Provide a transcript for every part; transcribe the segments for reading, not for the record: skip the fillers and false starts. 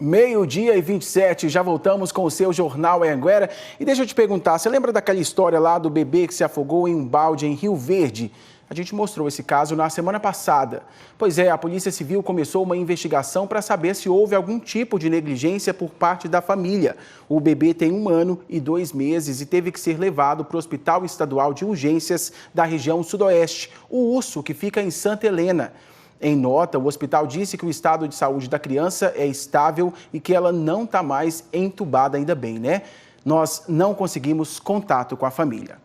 Meio-dia e 27, já voltamos com o seu Jornal Anhanguera. E deixa eu te perguntar, você lembra daquela história lá do bebê que se afogou em um balde em Rio Verde? A gente mostrou esse caso na semana passada. Pois é, a Polícia Civil começou uma investigação para saber se houve algum tipo de negligência por parte da família. O bebê tem 1 ano e 2 meses e teve que ser levado para o Hospital Estadual de Urgências da região Sudoeste, o Urso, que fica em Santa Helena. Em nota, o hospital disse que o estado de saúde da criança é estável e que ela não está mais entubada, ainda bem, né? Nós não conseguimos contato com a família.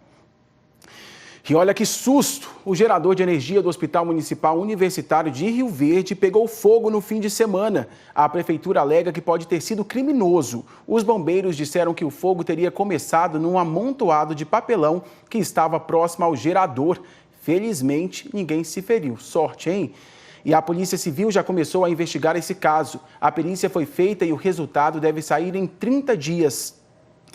E olha que susto! O gerador de energia do Hospital Municipal Universitário de Rio Verde pegou fogo no fim de semana. A prefeitura alega que pode ter sido criminoso. Os bombeiros disseram que o fogo teria começado num amontoado de papelão que estava próximo ao gerador. Felizmente, ninguém se feriu. Sorte, hein? E a Polícia Civil já começou a investigar esse caso. A perícia foi feita e o resultado deve sair em 30 dias.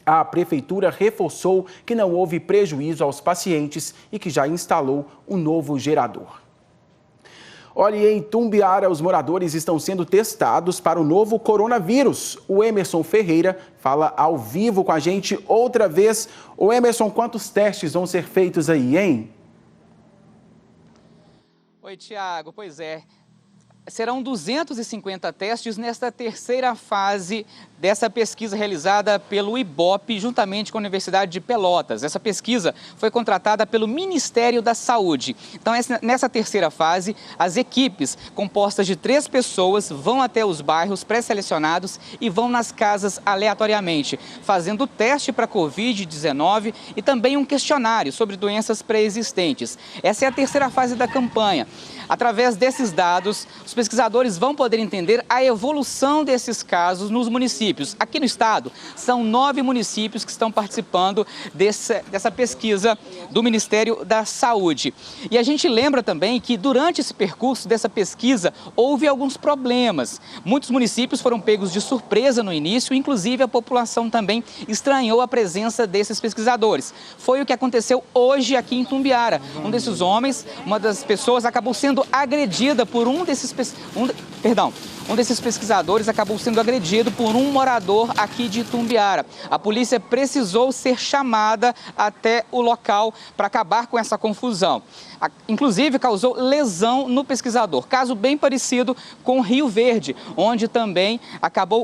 A Prefeitura reforçou que não houve prejuízo aos pacientes e que já instalou um novo gerador. Olha, em Itumbiara, os moradores estão sendo testados para o novo coronavírus. O Emerson Ferreira fala ao vivo com a gente outra vez. Ô Emerson, quantos testes vão ser feitos aí, hein? Oi, Tiago. Pois é, serão 250 testes nesta terceira fase dessa pesquisa realizada pelo IBOP, juntamente com a Universidade de Pelotas. Essa pesquisa foi contratada pelo Ministério da Saúde. Então, nessa terceira fase, as equipes, compostas de 3 pessoas, vão até os bairros pré-selecionados e vão nas casas aleatoriamente, fazendo teste para Covid-19 e também um questionário sobre doenças pré-existentes. Essa é a terceira fase da campanha. Através desses dados, os pesquisadores vão poder entender a evolução desses casos nos municípios. Aqui no estado, são 9 municípios que estão participando dessa pesquisa do Ministério da Saúde. E a gente lembra também que durante esse percurso dessa pesquisa, houve alguns problemas. Muitos municípios foram pegos de surpresa no início, inclusive a população também estranhou a presença desses pesquisadores. Foi o que aconteceu hoje aqui em Itumbiara. Um desses homens, uma das pessoas, acabou sendo agredida por um desses pesquisadores acabou sendo agredido por um morador aqui de Itumbiara. A polícia precisou ser chamada até o local para acabar com essa confusão. Inclusive, causou lesão no pesquisador. Caso bem parecido com Rio Verde, onde também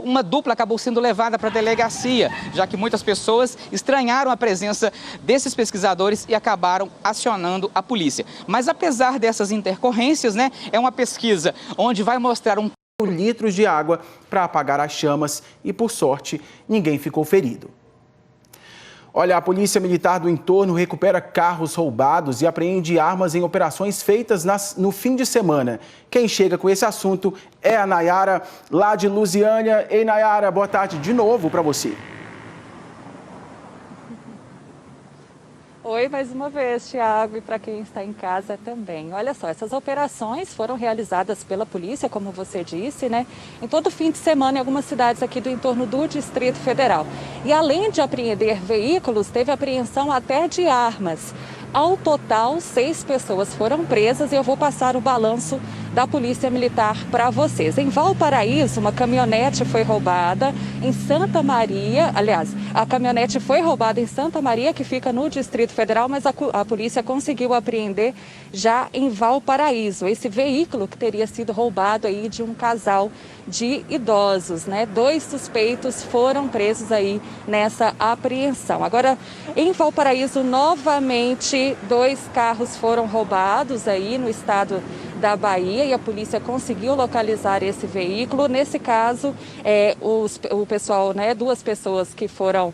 uma dupla acabou sendo levada para a delegacia, já que muitas pessoas estranharam a presença desses pesquisadores e acabaram acionando a polícia. Mas apesar dessas intercorrências, né, é uma pesquisa onde vai mostrar litros de água para apagar as chamas e, por sorte, ninguém ficou ferido. Olha, a Polícia Militar do entorno recupera carros roubados e apreende armas em operações feitas no fim de semana. Quem chega com esse assunto é a Nayara, lá de Lusiânia. Ei, Nayara, boa tarde de novo para você. Oi, mais uma vez, Tiago, e para quem está em casa também. Olha só, essas operações foram realizadas pela polícia, como você disse, né? Em todo fim de semana em algumas cidades aqui do entorno do Distrito Federal. E além de apreender veículos, teve apreensão até de armas. Ao total, 6 pessoas foram presas e eu vou passar o balanço da Polícia Militar para vocês. Em Valparaíso, uma caminhonete foi roubada em Santa Maria. Aliás, a caminhonete foi roubada em Santa Maria, que fica no Distrito Federal, mas a polícia conseguiu apreender já em Valparaíso esse veículo que teria sido roubado aí de um casal de idosos, né? 2 suspeitos foram presos aí nessa apreensão. Agora, em Valparaíso, novamente, 2 carros foram roubados aí no estado da Bahia e a polícia conseguiu localizar esse veículo. Nesse caso, o pessoal, né, 2 pessoas que foram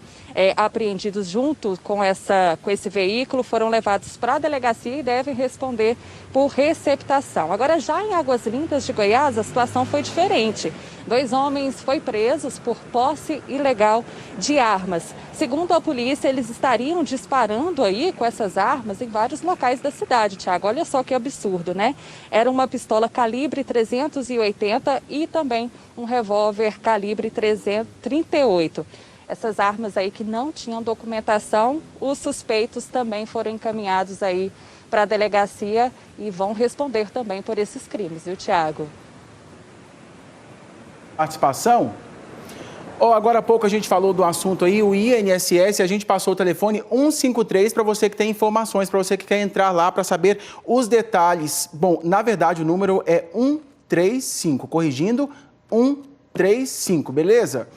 apreendidos junto com esse veículo foram levados para a delegacia e devem responder por receptação. Agora, já em Águas Lindas de Goiás, a situação foi diferente. 2 homens foram presos por posse ilegal de armas. Segundo a polícia, eles estariam disparando aí com essas armas em vários locais da cidade, Tiago. Olha só que absurdo, né? Era uma pistola calibre 380 e também um revólver calibre 338. Essas armas aí que não tinham documentação, os suspeitos também foram encaminhados aí para a delegacia e vão responder também por esses crimes, viu, Tiago? Participação Agora há pouco a gente falou do assunto aí, o INSS, a gente passou o telefone 153 para você que tem informações, para você que quer entrar lá para saber os detalhes. Bom, na verdade o número é 135, corrigindo, 135, beleza?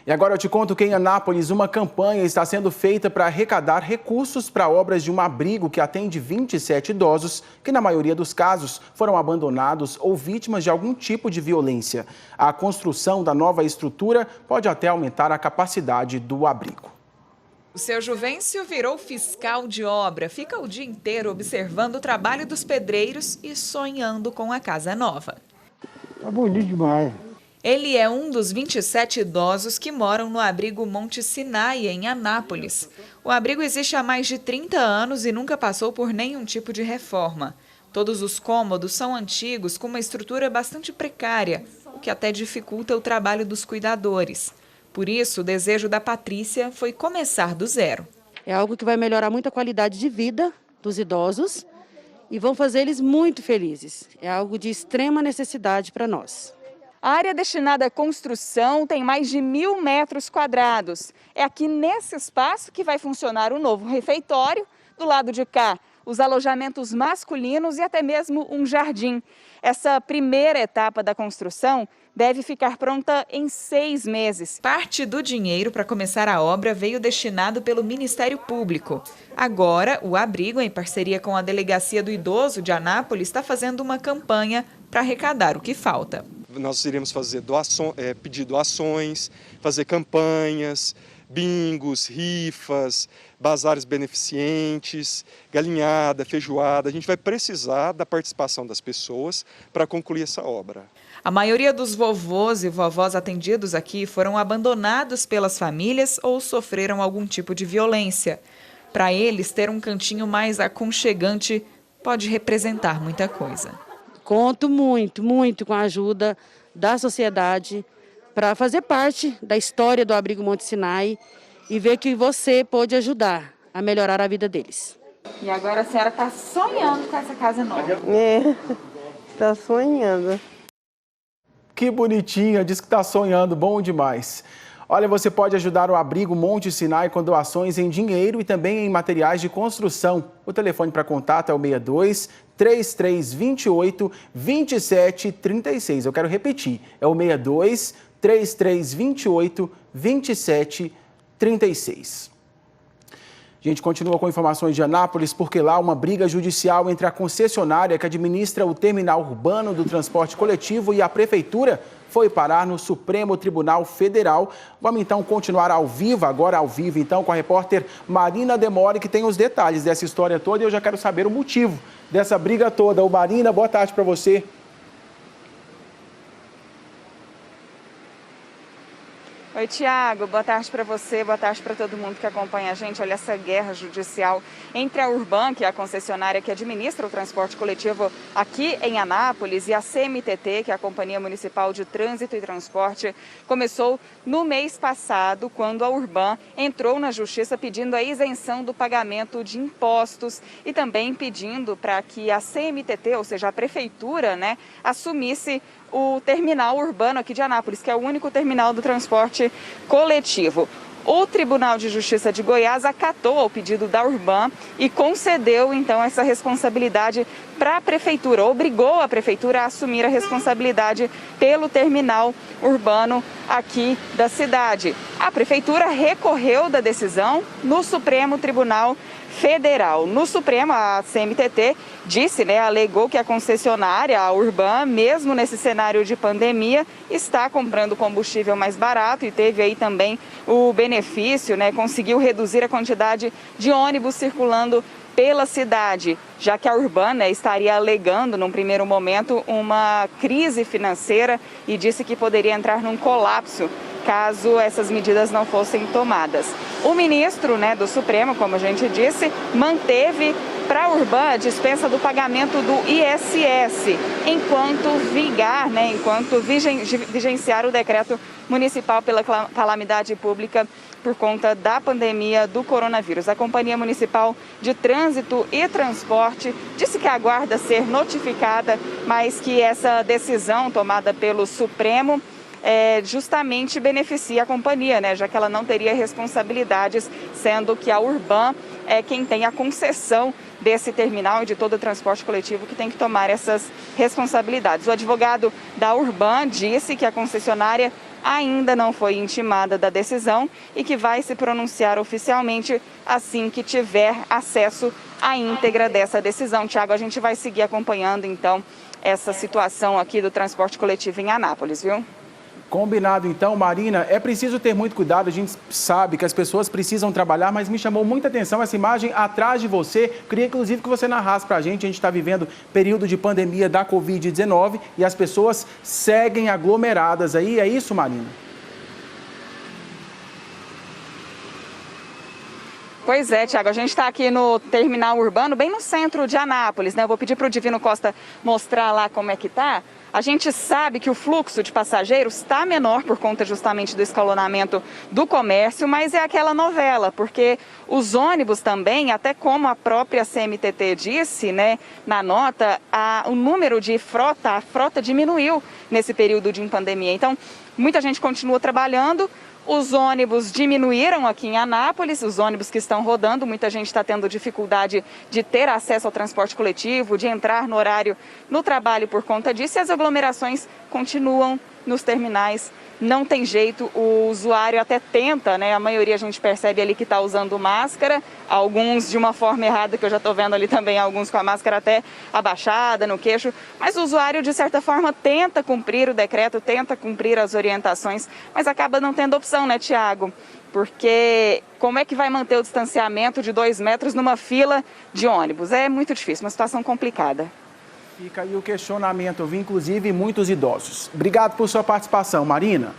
E agora eu te conto que em Anápolis uma campanha está sendo feita para arrecadar recursos para obras de um abrigo que atende 27 idosos que, na maioria dos casos, foram abandonados ou vítimas de algum tipo de violência. A construção da nova estrutura pode até aumentar a capacidade do abrigo. O seu Juvencio virou fiscal de obra, fica o dia inteiro observando o trabalho dos pedreiros e sonhando com a casa nova. Tá bonito demais. Ele é um dos 27 idosos que moram no abrigo Monte Sinai, em Anápolis. O abrigo existe há mais de 30 anos e nunca passou por nenhum tipo de reforma. Todos os cômodos são antigos, com uma estrutura bastante precária, o que até dificulta o trabalho dos cuidadores. Por isso, o desejo da Patrícia foi começar do zero. É algo que vai melhorar muito a qualidade de vida dos idosos e vão fazer eles muito felizes. É algo de extrema necessidade para nós. A área destinada à construção tem mais de 1.000 metros quadrados. É aqui nesse espaço que vai funcionar o novo refeitório. Do lado de cá, os alojamentos masculinos e até mesmo um jardim. Essa primeira etapa da construção deve ficar pronta em 6 meses. Parte do dinheiro para começar a obra veio destinado pelo Ministério Público. Agora, o abrigo, em parceria com a Delegacia do Idoso de Anápolis, está fazendo uma campanha para arrecadar o que falta. Nós iremos fazer pedir doações, fazer campanhas, bingos, rifas, bazares beneficentes, galinhada, feijoada. A gente vai precisar da participação das pessoas para concluir essa obra. A maioria dos vovôs e vovós atendidos aqui foram abandonados pelas famílias ou sofreram algum tipo de violência. Para eles, ter um cantinho mais aconchegante pode representar muita coisa. Conto muito com a ajuda da sociedade para fazer parte da história do abrigo Monte Sinai e ver que você pode ajudar a melhorar a vida deles. E agora a senhora está sonhando com essa casa nova. Está sonhando. Que bonitinha, diz que está sonhando, bom demais. Olha, você pode ajudar o abrigo Monte Sinai com doações em dinheiro e também em materiais de construção. O telefone para contato é o 62 3328 2736. Eu quero repetir, é o 62 3328 2736. A gente continua com informações de Anápolis, porque lá uma briga judicial entre a concessionária que administra o terminal urbano do transporte coletivo e a prefeitura foi parar no Supremo Tribunal Federal. Vamos então continuar ao vivo então com a repórter Marina Demore, que tem os detalhes dessa história toda e eu já quero saber o motivo dessa briga toda. Marina, boa tarde para você. Oi, Tiago, boa tarde para você, boa tarde para todo mundo que acompanha a gente. Olha essa guerra judicial entre a Urban, que é a concessionária que administra o transporte coletivo aqui em Anápolis, e a CMTT, que é a Companhia Municipal de Trânsito e Transporte, começou no mês passado, quando a Urban entrou na Justiça pedindo a isenção do pagamento de impostos e também pedindo para que a CMTT, ou seja, a Prefeitura, assumisse o terminal urbano aqui de Anápolis, que é o único terminal do transporte coletivo. O Tribunal de Justiça de Goiás acatou o pedido da Urban e concedeu, então, essa responsabilidade para a Prefeitura, obrigou a Prefeitura a assumir a responsabilidade pelo terminal urbano aqui da cidade. A Prefeitura recorreu da decisão no Supremo Tribunal Federal. No Supremo, a CMTT disse, alegou que a concessionária, a Urban, mesmo nesse cenário de pandemia, está comprando combustível mais barato e teve aí também o benefício, conseguiu reduzir a quantidade de ônibus circulando pela cidade, já que a Urban estaria alegando, num primeiro momento, uma crise financeira e disse que poderia entrar num colapso caso essas medidas não fossem tomadas. O ministro do Supremo, como a gente disse, manteve para a Urban a dispensa do pagamento do ISS, enquanto vigenciar o decreto municipal pela calamidade pública por conta da pandemia do coronavírus. A Companhia Municipal de Trânsito e Transporte disse que aguarda ser notificada, mas que essa decisão tomada pelo Supremo justamente beneficia a companhia, né? Já que ela não teria responsabilidades, sendo que a Urban é quem tem a concessão desse terminal e de todo o transporte coletivo que tem que tomar essas responsabilidades. O advogado da Urban disse que a concessionária ainda não foi intimada da decisão e que vai se pronunciar oficialmente assim que tiver acesso à íntegra dessa decisão. Tiago, a gente vai seguir acompanhando então essa situação aqui do transporte coletivo em Anápolis, viu? Combinado então, Marina. É preciso ter muito cuidado, a gente sabe que as pessoas precisam trabalhar, mas me chamou muita atenção essa imagem atrás de você. Queria inclusive que você narrasse pra gente. A gente está vivendo período de pandemia da Covid-19 e as pessoas seguem aglomeradas aí. É isso, Marina? Pois é, Tiago, a gente está aqui no terminal urbano, bem no centro de Anápolis, né? Eu vou pedir para o Divino Costa mostrar lá como é que tá. A gente sabe que o fluxo de passageiros está menor por conta justamente do escalonamento do comércio, mas é aquela novela, porque os ônibus também, até como a própria CMTT disse, né, na nota, o número de a frota diminuiu nesse período de pandemia. Então, muita gente continua trabalhando. Os ônibus diminuíram aqui em Anápolis, os ônibus que estão rodando, muita gente está tendo dificuldade de ter acesso ao transporte coletivo, de entrar no horário no trabalho por conta disso, e as aglomerações continuam nos terminais. Não tem jeito, o usuário até tenta, né? A maioria a gente percebe ali que está usando máscara, alguns de uma forma errada, que eu já estou vendo ali também, alguns com a máscara até abaixada no queixo, mas o usuário de certa forma tenta cumprir o decreto, tenta cumprir as orientações, mas acaba não tendo opção, né, Tiago? Porque como é que vai manter o distanciamento de 2 metros numa fila de ônibus? É muito difícil, uma situação complicada. Fica aí o questionamento, eu vi inclusive muitos idosos. Obrigado por sua participação, Marina.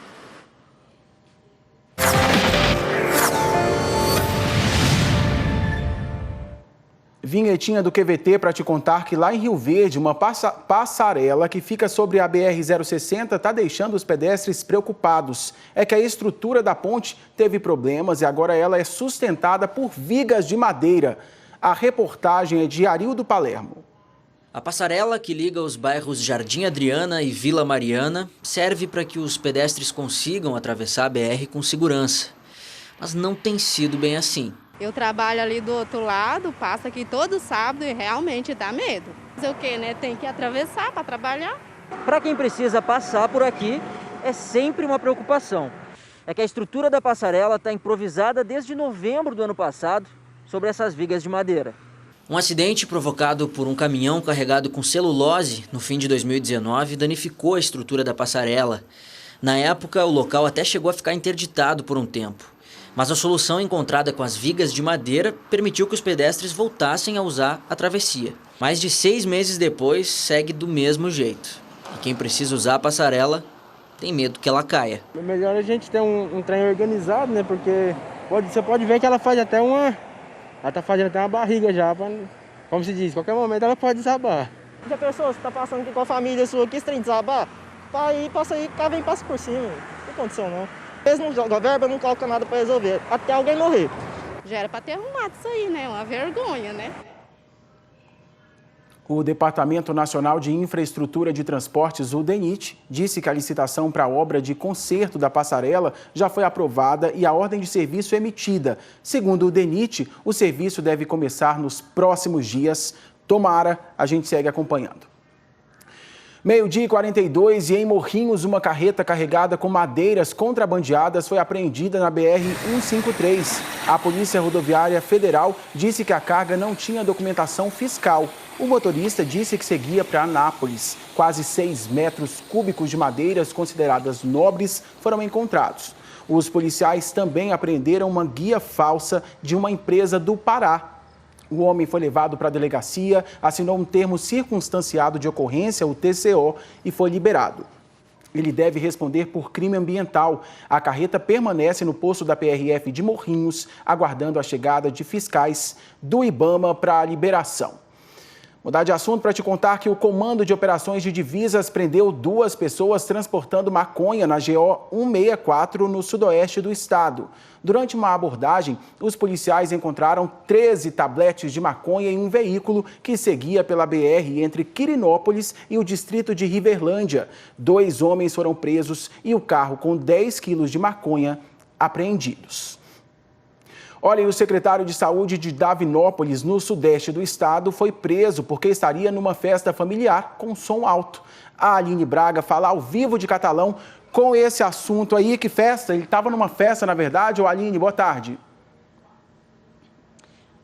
Vinhetinha do QVT para te contar que lá em Rio Verde, uma passarela que fica sobre a BR-060 está deixando os pedestres preocupados. É que a estrutura da ponte teve problemas e agora ela é sustentada por vigas de madeira. A reportagem é de Arildo Palermo. A passarela que liga os bairros Jardim Adriana e Vila Mariana serve para que os pedestres consigam atravessar a BR com segurança. Mas não tem sido bem assim. Eu trabalho ali do outro lado, passo aqui todo sábado e realmente dá medo. Fazer o quê, né? Tem que atravessar para trabalhar. Para quem precisa passar por aqui, é sempre uma preocupação. É que a estrutura da passarela está improvisada desde novembro do ano passado sobre essas vigas de madeira. Um acidente provocado por um caminhão carregado com celulose no fim de 2019 danificou a estrutura da passarela. Na época, o local até chegou a ficar interditado por um tempo. Mas a solução encontrada com as vigas de madeira permitiu que os pedestres voltassem a usar a travessia. Mais de 6 meses depois, segue do mesmo jeito. E quem precisa usar a passarela tem medo que ela caia. É melhor a gente ter um trem organizado, né? Porque você pode ver que ela faz até uma... Ela tá fazendo até uma barriga já, como se diz, qualquer momento ela pode desabar. Já pensou, você tá passando aqui com a família sua, que esse trem desabar? Passa aí, cá vem e passa por cima. Não tem condição não. Eles não jogam verba, não colocam nada para resolver, até alguém morrer. Já era para ter arrumado isso aí, né? Uma vergonha, né? O Departamento Nacional de Infraestrutura de Transportes, o DENIT, disse que a licitação para a obra de conserto da passarela já foi aprovada e a ordem de serviço emitida. Segundo o DENIT, o serviço deve começar nos próximos dias. Tomara, a gente segue acompanhando. 12h42 e em Morrinhos, uma carreta carregada com madeiras contrabandeadas foi apreendida na BR-153. A Polícia Rodoviária Federal disse que a carga não tinha documentação fiscal. O motorista disse que seguia para Anápolis. Quase 6 metros cúbicos de madeiras consideradas nobres foram encontrados. Os policiais também apreenderam uma guia falsa de uma empresa do Pará. O homem foi levado para a delegacia, assinou um termo circunstanciado de ocorrência, o TCO, e foi liberado. Ele deve responder por crime ambiental. A carreta permanece no posto da PRF de Morrinhos, aguardando a chegada de fiscais do IBAMA para a liberação. Mudar de assunto para te contar que o Comando de Operações de Divisas prendeu 2 pessoas transportando maconha na GO 164 no sudoeste do estado. Durante uma abordagem, os policiais encontraram 13 tabletes de maconha em um veículo que seguia pela BR entre Quirinópolis e o distrito de Riverlândia. 2 homens foram presos e o carro com 10 quilos de maconha apreendidos. Olha, e o secretário de Saúde de Davinópolis, no sudeste do estado, foi preso porque estaria numa festa familiar com som alto. A Aline Braga fala ao vivo de Catalão com esse assunto aí. Que festa? Ele estava numa festa, na verdade? Ô, Aline, boa tarde.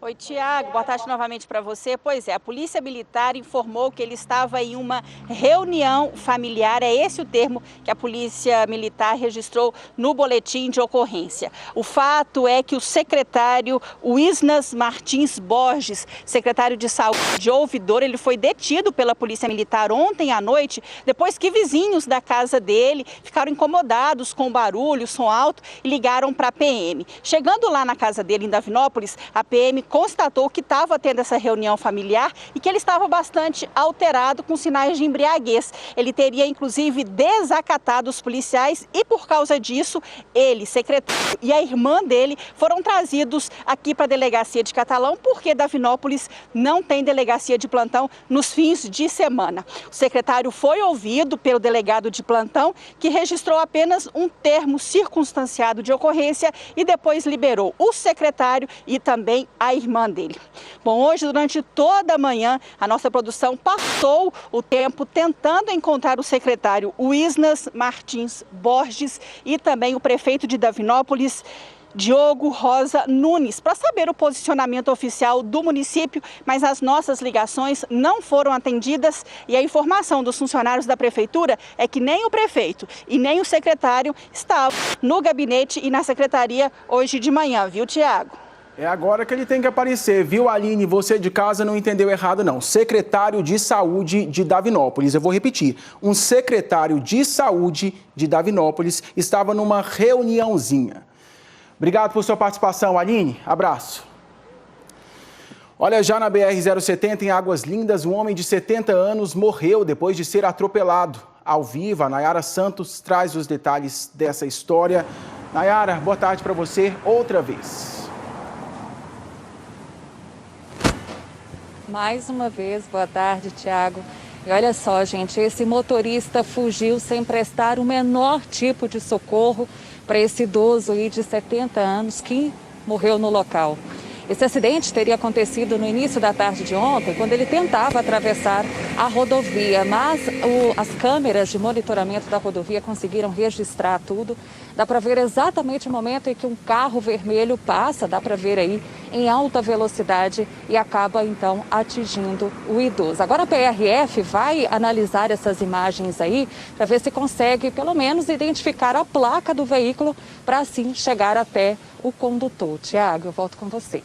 Oi, Tiago, boa tarde novamente para você. Pois é, a Polícia Militar informou que ele estava em uma reunião familiar, é esse o termo que a Polícia Militar registrou no boletim de ocorrência. O fato é que o secretário Wisnas Martins Borges, secretário de Saúde ouvidor, ele foi detido pela Polícia Militar ontem à noite, depois que vizinhos da casa dele ficaram incomodados com o barulho, som alto e ligaram para a PM. Chegando lá na casa dele em Davinópolis, a PM constatou que estava tendo essa reunião familiar e que ele estava bastante alterado com sinais de embriaguez. Ele teria, inclusive, desacatado os policiais e, por causa disso, ele, secretário e a irmã dele foram trazidos aqui para a delegacia de Catalão, porque Davinópolis não tem delegacia de plantão nos fins de semana. O secretário foi ouvido pelo delegado de plantão, que registrou apenas um termo circunstanciado de ocorrência e depois liberou o secretário e também a irmã dele. Bom, hoje, durante toda a manhã, a nossa produção passou o tempo tentando encontrar o secretário Wisnas Martins Borges e também o prefeito de Davinópolis, Diogo Rosa Nunes, para saber o posicionamento oficial do município, mas as nossas ligações não foram atendidas e a informação dos funcionários da prefeitura é que nem o prefeito e nem o secretário estavam no gabinete e na secretaria hoje de manhã, viu, Tiago? É agora que ele tem que aparecer, viu, Aline? Você de casa não entendeu errado, não. Secretário de Saúde de Davinópolis. Eu vou repetir. Um secretário de Saúde de Davinópolis estava numa reuniãozinha. Obrigado por sua participação, Aline. Abraço. Olha, já na BR-070, em Águas Lindas, um homem de 70 anos morreu depois de ser atropelado. Ao vivo, a Nayara Santos traz os detalhes dessa história. Nayara, boa tarde para você outra vez. Mais uma vez, boa tarde, Tiago. E olha só, gente, esse motorista fugiu sem prestar o menor tipo de socorro para esse idoso aí de 70 anos que morreu no local. Esse acidente teria acontecido no início da tarde de ontem, quando ele tentava atravessar a rodovia, mas as câmeras de monitoramento da rodovia conseguiram registrar tudo. Dá para ver exatamente o momento em que um carro vermelho passa, dá para ver aí em alta velocidade e acaba então atingindo o idoso. Agora a PRF vai analisar essas imagens aí para ver se consegue pelo menos identificar a placa do veículo para assim chegar até o condutor. Tiago, eu volto com você.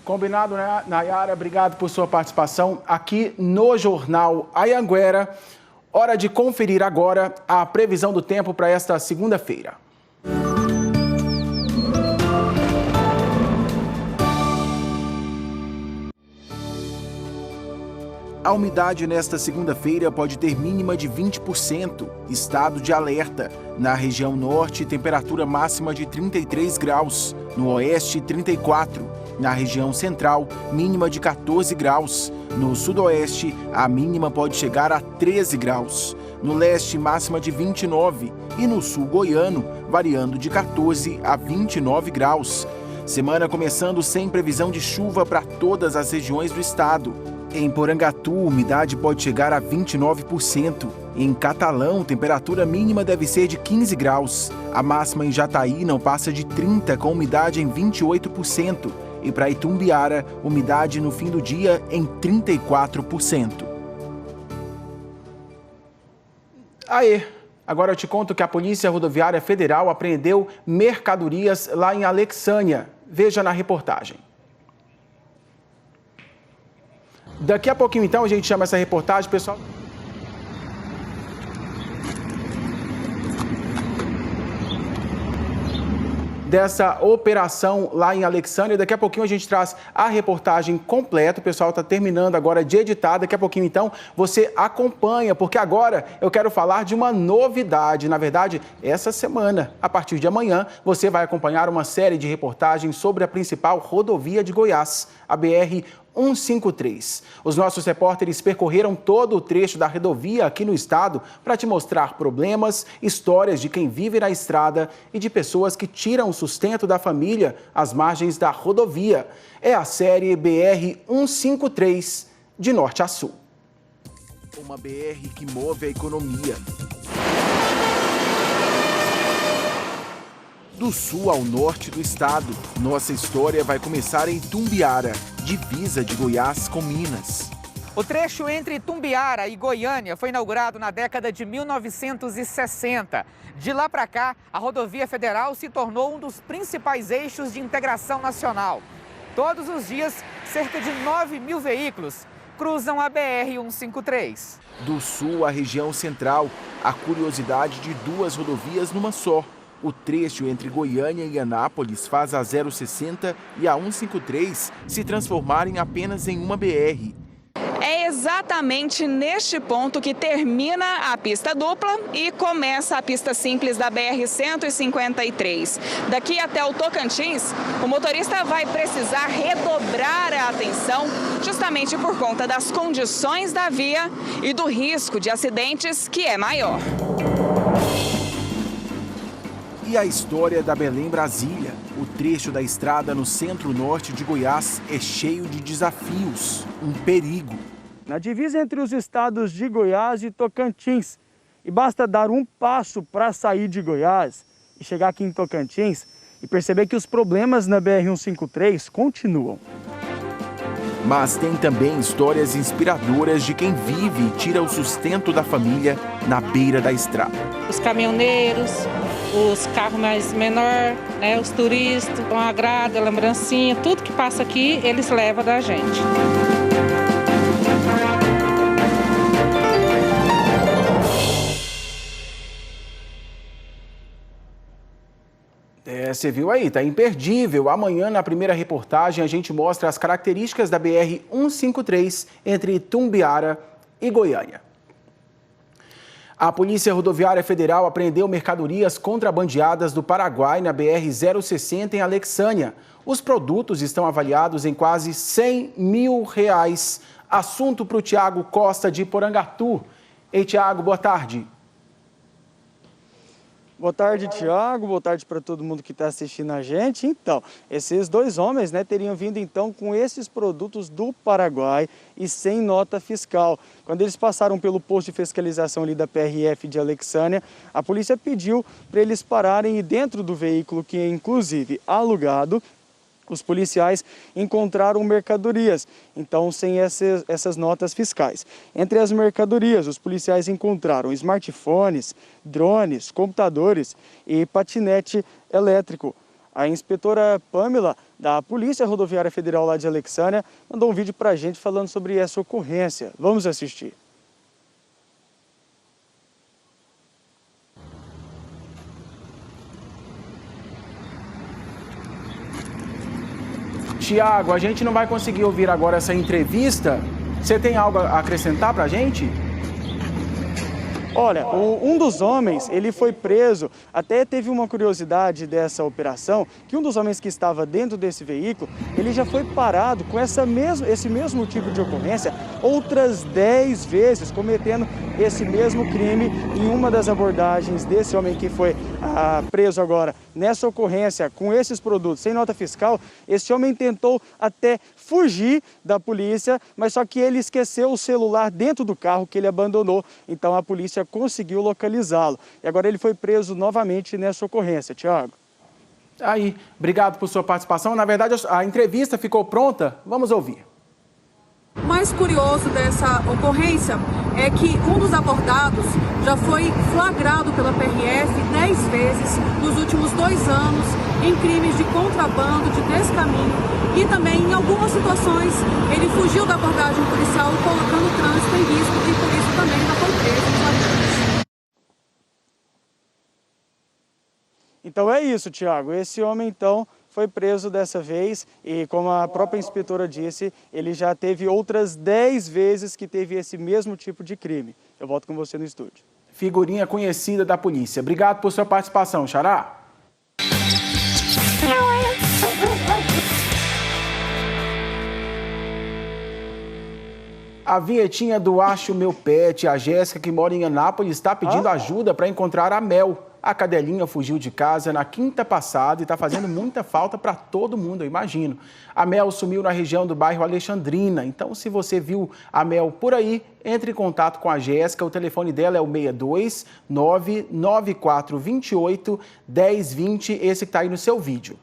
Combinado, né, Nayara? Obrigado por sua participação aqui no Jornal Anhanguera. Hora de conferir agora a previsão do tempo para esta segunda-feira. A umidade nesta segunda-feira pode ter mínima de 20%, estado de alerta. Na região norte, temperatura máxima de 33 graus, no oeste, 34. Na região central, mínima de 14 graus. No sudoeste, a mínima pode chegar a 13 graus. No leste, máxima de 29. E no sul goiano, variando de 14 a 29 graus. Semana começando sem previsão de chuva para todas as regiões do estado. Em Porangatu, a umidade pode chegar a 29%. Em Catalão, temperatura mínima deve ser de 15 graus. A máxima em Jataí não passa de 30%, com umidade em 28%. E para Itumbiara, umidade no fim do dia em 34%. Aê! Agora eu te conto que a Polícia Rodoviária Federal apreendeu mercadorias lá em Alexânia. Veja na reportagem. Daqui a pouquinho, então, a gente chama essa reportagem, pessoal. dessa operação lá em Alexandria. Daqui a pouquinho a gente traz a reportagem completa. O pessoal está terminando agora de editar. Daqui a pouquinho, então, você acompanha, porque agora eu quero falar de uma novidade. Na verdade, essa semana, a partir de amanhã, você vai acompanhar uma série de reportagens sobre a principal rodovia de Goiás, a BR-153. Os nossos repórteres percorreram todo o trecho da rodovia aqui no estado para te mostrar problemas, histórias de quem vive na estrada e de pessoas que tiram o sustento da família às margens da rodovia. É a série BR-153, de norte a sul. Uma BR que move a economia. Do sul ao norte do estado, nossa história vai começar em Itumbiara, divisa de Goiás com Minas. O trecho entre Itumbiara e Goiânia foi inaugurado na década de 1960. De lá para cá, a rodovia federal se tornou um dos principais eixos de integração nacional. Todos os dias, cerca de 9 mil veículos cruzam a BR-153. Do sul à região central, a curiosidade de duas rodovias numa só. O trecho entre Goiânia e Anápolis faz a 060 e a 153 se transformarem apenas em uma BR. É exatamente neste ponto que termina a pista dupla e começa a pista simples da BR-153. Daqui até o Tocantins, o motorista vai precisar redobrar a atenção justamente por conta das condições da via e do risco de acidentes que é maior. E a história da Belém-Brasília. O trecho da estrada no centro-norte de Goiás é cheio de desafios, um perigo. Na divisa entre os estados de Goiás e Tocantins. E basta dar um passo para sair de Goiás e chegar aqui em Tocantins e perceber que os problemas na BR-153 continuam. Mas tem também histórias inspiradoras de quem vive e tira o sustento da família na beira da estrada. Os caminhoneiros, os carros mais menores, né, os turistas, com agrado, lembrancinha, tudo que passa aqui, eles levam da gente. Você viu aí, tá imperdível. Amanhã, na primeira reportagem, a gente mostra as características da BR-153 entre Itumbiara e Goiânia. A Polícia Rodoviária Federal apreendeu mercadorias contrabandeadas do Paraguai na BR-060 em Alexânia. Os produtos estão avaliados em quase R$100 mil. Assunto para o Tiago Costa de Porangatu. Ei, Tiago, boa tarde. Boa tarde, Tiago. Boa tarde para todo mundo que está assistindo a gente. Então, esses dois homens, teriam vindo então com esses produtos do Paraguai e sem nota fiscal. Quando eles passaram pelo posto de fiscalização ali da PRF de Alexânia, a polícia pediu para eles pararem e dentro do veículo, que é inclusive alugado, os policiais encontraram mercadorias, então sem essas notas fiscais. Entre as mercadorias, os policiais encontraram smartphones, drones, computadores e patinete elétrico. A inspetora Pamela, da Polícia Rodoviária Federal lá de Alexânia, mandou um vídeo para a gente falando sobre essa ocorrência. Vamos assistir. Tiago, a gente não vai conseguir ouvir agora essa entrevista. Você tem algo a acrescentar para a gente? Olha, um dos homens, ele foi preso, até teve uma curiosidade dessa operação, que um dos homens que estava dentro desse veículo, ele já foi parado com esse mesmo tipo de ocorrência outras 10 vezes, cometendo esse mesmo crime. Em uma das abordagens desse homem que foi preso agora nessa ocorrência com esses produtos sem nota fiscal, esse homem tentou até fugir da polícia, mas só que ele esqueceu o celular dentro do carro que ele abandonou, então a polícia conseguiu localizá-lo. E agora ele foi preso novamente nessa ocorrência, Tiago. Aí, obrigado por sua participação. Na verdade, a entrevista ficou pronta. Vamos ouvir. O mais curioso dessa ocorrência é que um dos abordados já foi flagrado pela PRF 10 vezes nos últimos 2 anos em crimes de contrabando, de descaminho e também em algumas situações ele fugiu da abordagem policial colocando o trânsito em risco e por isso também já foi preso em flagrantes. Então é isso, Tiago. Esse homem, então, foi preso dessa vez e, como a própria inspetora disse, ele já teve outras 10 vezes que teve esse mesmo tipo de crime. Eu volto com você no estúdio. Figurinha conhecida da polícia. Obrigado por sua participação, Xará. A vinhetinha do Acho Meu Pet, a Jéssica, que mora em Anápolis, está pedindo ajuda para encontrar a Mel. A cadelinha fugiu de casa na quinta passada e está fazendo muita falta para todo mundo, eu imagino. A Mel sumiu na região do bairro Alexandrina. Então, se você viu a Mel por aí, entre em contato com a Jéssica. O telefone dela é o 62 99428 1020, esse que está aí no seu vídeo.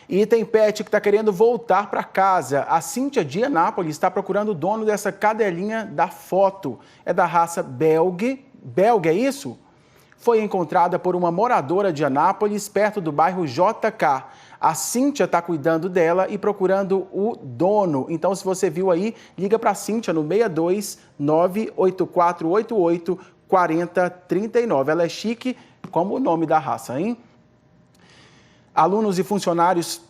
E tem pet que está querendo voltar para casa. A Cíntia de Anápolis está procurando o dono dessa cadelinha da foto. É da raça belga. Belga, é isso? Foi encontrada por uma moradora de Anápolis, perto do bairro JK. A Cíntia está cuidando dela e procurando o dono. Então, se você viu aí, liga para a Cíntia no 62 98488 4039. Ela é chique, como o nome da raça, hein? Alunos e funcionários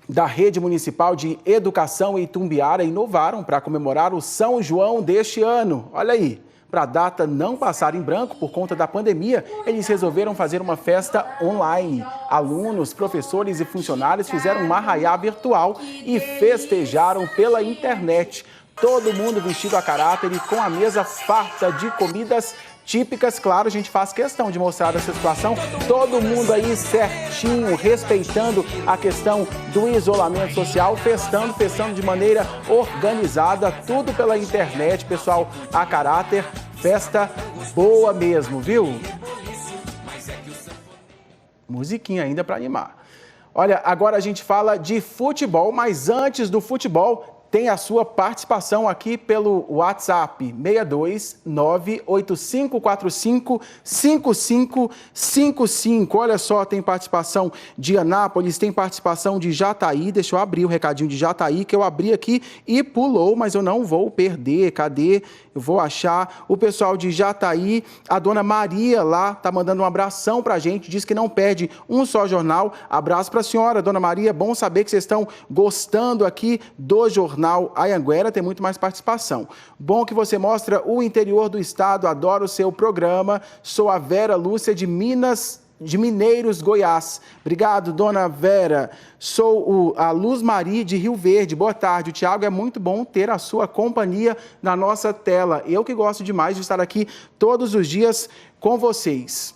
da Rede Municipal de Educação em Itumbiara inovaram para comemorar o São João deste ano. Olha aí, para a data não passar em branco por conta da pandemia, eles resolveram fazer uma festa online. Alunos, professores e funcionários fizeram um arraiá virtual e festejaram pela internet. Todo mundo vestido a caráter e com a mesa farta de comidas típicas. Claro, a gente faz questão de mostrar essa situação, todo mundo aí certinho, respeitando a questão do isolamento social, festando de maneira organizada, tudo pela internet, pessoal, a caráter, festa boa mesmo, viu? Musiquinha ainda para animar. Olha, agora a gente fala de futebol, mas antes do futebol, tem a sua participação aqui pelo WhatsApp 62 98545 5555. Olha só, tem participação de Anápolis, tem participação de Jataí. Deixa eu abrir o recadinho de Jataí, que eu abri aqui e pulou, mas eu não vou perder. Cadê? Eu vou achar o pessoal de Jataí. A dona Maria lá tá mandando um abração pra gente, diz que não perde um só jornal. Abraço pra senhora, dona Maria. Bom saber que vocês estão gostando aqui do jornal Anhanguera. Tem muito mais participação. Bom que você mostra o interior do estado. Adoro o seu programa. Sou a Vera Lúcia de Mineiros, Goiás. Obrigado, dona Vera. Sou a Luz Maria de Rio Verde. Boa tarde, o Tiago. É muito bom ter a sua companhia na nossa tela. Eu que gosto demais de estar aqui todos os dias com vocês.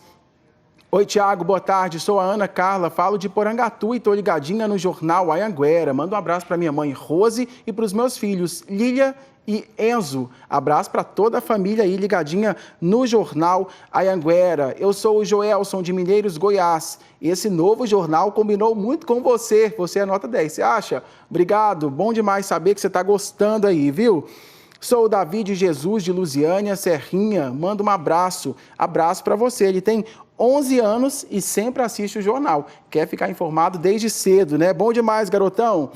Oi, Tiago, boa tarde. Sou a Ana Carla, falo de Porangatu e estou ligadinha no jornal Anhanguera. Mando um abraço para minha mãe Rose e para os meus filhos Lília e Enzo. Abraço para toda a família aí ligadinha no jornal Anhanguera. Eu sou o Joelson de Mineiros, Goiás. Esse novo jornal combinou muito com você. Você é nota 10, você acha? Obrigado, bom demais saber que você está gostando aí, viu? Sou o Davi de Jesus de Lusiânia, Serrinha. Manda um abraço. Abraço para você. Ele tem 11 anos e sempre assiste o jornal. Quer ficar informado desde cedo, né? Bom demais, garotão.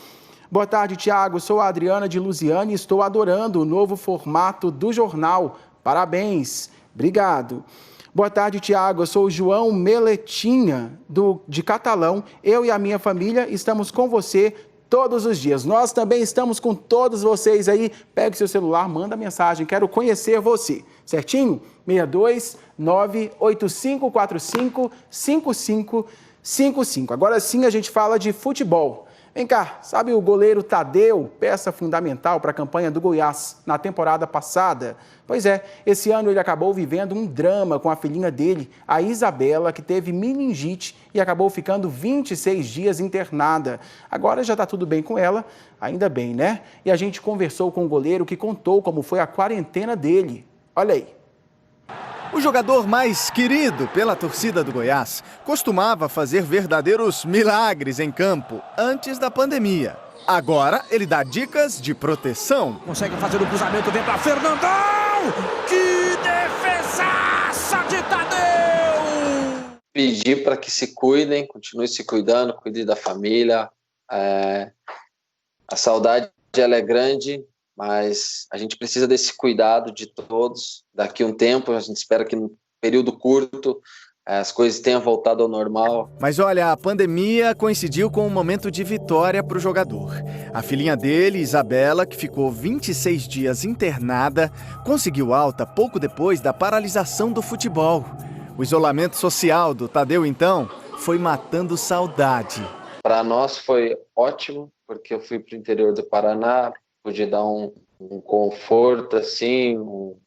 Boa tarde, Tiago. Sou a Adriana de Lusiânia e estou adorando o novo formato do jornal. Parabéns. Obrigado. Boa tarde, Tiago. Eu sou o João Meletinha, de Catalão. Eu e a minha família estamos com você todos os dias. Nós também estamos com todos vocês aí. Pegue seu celular, manda mensagem. Quero conhecer você. Certinho? 62 98545 5555. Agora sim a gente fala de futebol. Vem cá, sabe o goleiro Tadeu, peça fundamental para a campanha do Goiás na temporada passada? Pois é, esse ano ele acabou vivendo um drama com a filhinha dele, a Isabela, que teve meningite e acabou ficando 26 dias internada. Agora já está tudo bem com ela, ainda bem, né? E a gente conversou com o goleiro que contou como foi a quarentena dele. Olha aí. O jogador mais querido pela torcida do Goiás costumava fazer verdadeiros milagres em campo antes da pandemia. Agora ele dá dicas de proteção. Consegue fazer o cruzamento, vem para Fernandão! Que defesaça de Tadeu! Pedir para que se cuidem, continuem se cuidando, cuidem da família. A saudade ela é grande, mas a gente precisa desse cuidado de todos. Daqui a um tempo, a gente espera que num período curto as coisas tenham voltado ao normal. Mas olha, a pandemia coincidiu com um momento de vitória para o jogador. A filhinha dele, Isabela, que ficou 26 dias internada, conseguiu alta pouco depois da paralisação do futebol. O isolamento social do Tadeu, então, foi matando saudade. Para nós foi ótimo, porque eu fui para o interior do Paraná, pude dar um conforto, assim,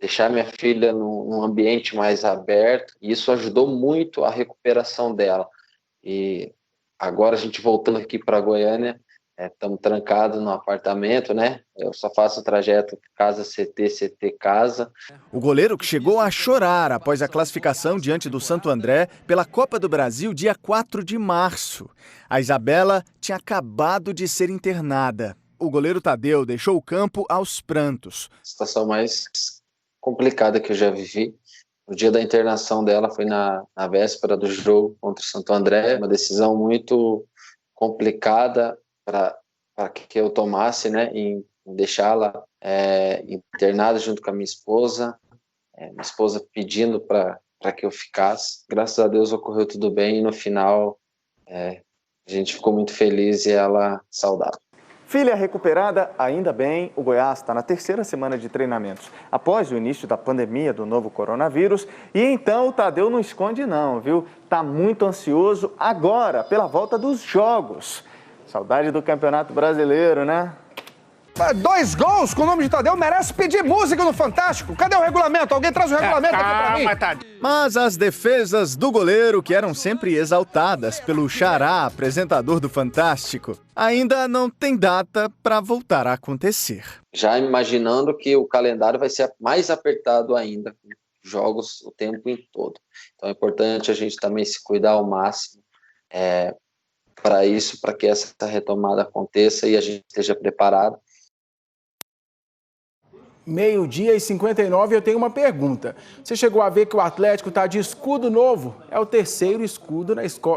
deixar minha filha num ambiente mais aberto. E isso ajudou muito a recuperação dela. E agora a gente voltando aqui para Goiânia, estamos trancados no apartamento, né? Eu só faço o trajeto casa-CT, CT-casa. O goleiro que chegou a chorar após a classificação diante do Santo André pela Copa do Brasil, dia 4 de março. A Isabela tinha acabado de ser internada. O goleiro Tadeu deixou o campo aos prantos. A situação mais complicada que eu já vivi. O dia da internação dela foi na véspera do jogo contra o Santo André. Uma decisão muito complicada para que eu tomasse, né, em deixá-la internada junto com a minha esposa pedindo para que eu ficasse. Graças a Deus ocorreu tudo bem e no final a gente ficou muito feliz e ela saudável. Filha recuperada, ainda bem, o Goiás está na terceira semana de treinamentos, após o início da pandemia do novo coronavírus. E então o Tadeu não esconde não, viu? Está muito ansioso agora pela volta dos jogos. Saudade do Campeonato Brasileiro, né? 2 gols com o nome de Tadeu merece pedir música no Fantástico. Cadê o regulamento? Alguém traz o regulamento aqui pra mim. Mas as defesas do goleiro, que eram sempre exaltadas pelo Xará, apresentador do Fantástico, ainda não tem data para voltar a acontecer. Já imaginando que o calendário vai ser mais apertado ainda, jogos o tempo todo. Então é importante a gente também se cuidar ao máximo para isso, para que essa retomada aconteça e a gente esteja preparado. 12h59, eu tenho uma pergunta. Você chegou a ver que o Atlético está de escudo novo? É o terceiro escudo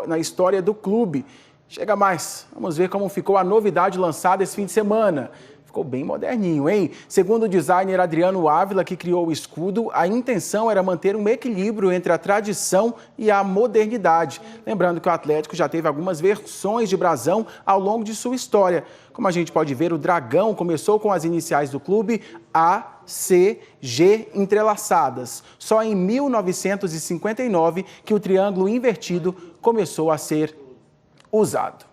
na história do clube. Chega mais, vamos ver como ficou a novidade lançada esse fim de semana. Ficou bem moderninho, hein? Segundo o designer Adriano Ávila, que criou o escudo, a intenção era manter um equilíbrio entre a tradição e a modernidade. Lembrando que o Atlético já teve algumas versões de brasão ao longo de sua história. Como a gente pode ver, o dragão começou com as iniciais do clube A, C, G entrelaçadas. Só em 1959 que o triângulo invertido começou a ser usado.